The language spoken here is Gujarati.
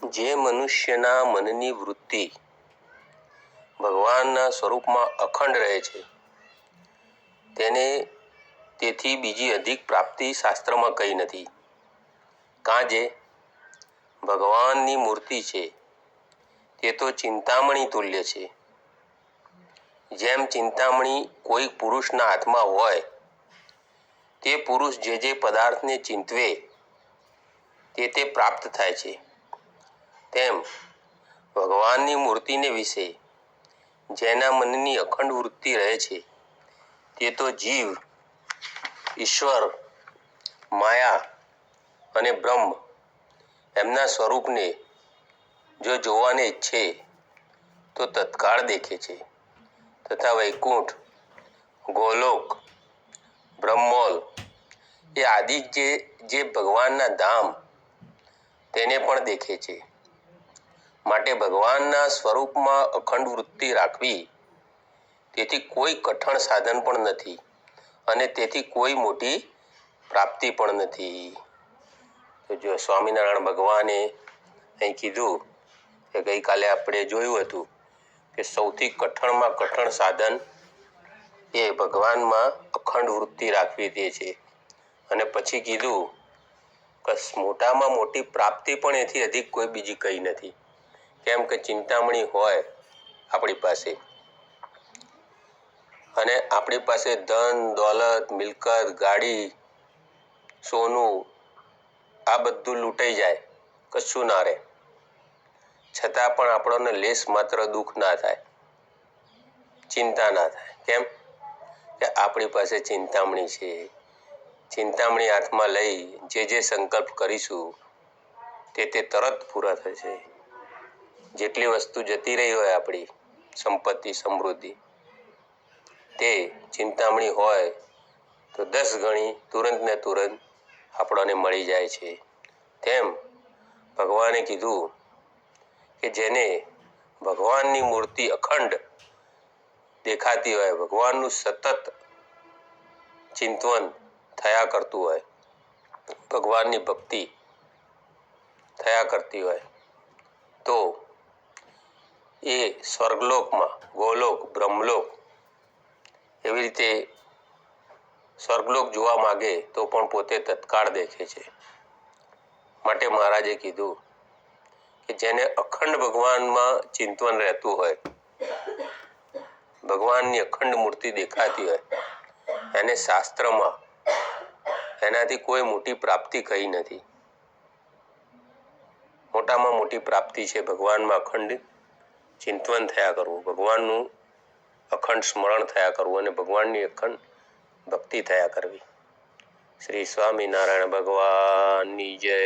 જે મનુષ્યના મનની વૃત્તિ ભગવાનના સ્વરૂપમાં અખંડ રહે છે તેને તેથી બીજી અધિક પ્રાપ્તિ શાસ્ત્રમાં કહી નથી. કાજે ભગવાનની મૂર્તિ છે તે તો ચિંતામણી તુલ્ય છે. જેમ ચિંતામણી કોઈ પુરુષના હાથમાં હોય તે પુરુષ જે જે પદાર્થને ચિંતવે તે પ્રાપ્ત થાય છે, તેમ ભગવાનની મૂર્તિને વિશે જેના મનની અખંડ વૃત્તિ રહે છે તે તો જીવ, ઈશ્વર, માયા અને બ્રહ્મ એમના સ્વરૂપને જો જોવાને ઈચ્છે તો તત્કાળ દેખે છે તથા વૈકુંઠ, ગોલોક, બ્રહ્મોલ એ આદિ જે ભગવાનના ધામ તેને પણ દેખે છે. માટે ભગવાનના સ્વરૂપમાં અખંડ વૃત્તિ રાખવી તેથી કોઈ કઠણ સાધન પણ નથી અને તેથી કોઈ મોટી પ્રાપ્તિ પણ નથી. તો જો સ્વામિનારાયણ ભગવાને અહીં કીધું કે ગઈકાલે આપણે જોયું હતું કે સૌથી કઠણમાં કઠણ સાધન એ ભગવાનમાં અખંડ વૃત્તિ રાખવી તે છે. અને પછી કીધું કે મોટામાં મોટી પ્રાપ્તિ પણ એથી અધિક કોઈ બીજી કઈ નથી. કેમ કે ચિંતામણી હોય આપણી પાસે અને આપણી પાસે ધન દોલત મિલકત ગાડી સોનું આ બધું લૂંટાઈ જાય, કશું ના રહે, છતાં પણ આપણને લેશ માત્ર દુઃખ ના થાય, ચિંતા ના થાય. કેમ કે આપણી પાસે ચિંતામણી છે. ચિંતામણી હાથમાં લઈ જે સંકલ્પ કરીશું તે તરત પૂરા થશે. જેટલી વસ્તુ જતી રહી હોય આપણી સંપત્તિ સમૃદ્ધિ તે ચિંતામણી હોય તો 10 ગણી તુરંત ને તુરંત આપણને મળી જાય છે. તેમ ભગવાને કીધું કે જેને ભગવાનની મૂર્તિ અખંડ દેખાતી હોય, ભગવાનનું સતત ચિંતન થયા કરતું હોય, ભગવાનની ભક્તિ થયા કરતી હોય તો એ સ્વર્ગલોકમાં ગોલોક બ્રહ્મલોક એવી રીતે સ્વર્ગલોક જોવા માંગે તો પણ પોતે તત્કાળ દેખે છે. માટે મહારાજે કીધું કે જેને અખંડ ભગવાનમાં ચિંતન રહેતું હોય, ભગવાનની અખંડ મૂર્તિ દેખાતી હોય એને શાસ્ત્રમાં એનાથી કોઈ મોટી પ્રાપ્તિ કઈ નથી. મોટામાં મોટી પ્રાપ્તિ છે ભગવાનમાં અખંડ ચિંતન થયા કરવું, ભગવાનનું અખંડ સ્મરણ થયા કરવું અને ભગવાનની અખંડ ભક્તિ થયા કરવી. શ્રી સ્વામિનારાયણ ભગવાનની જય.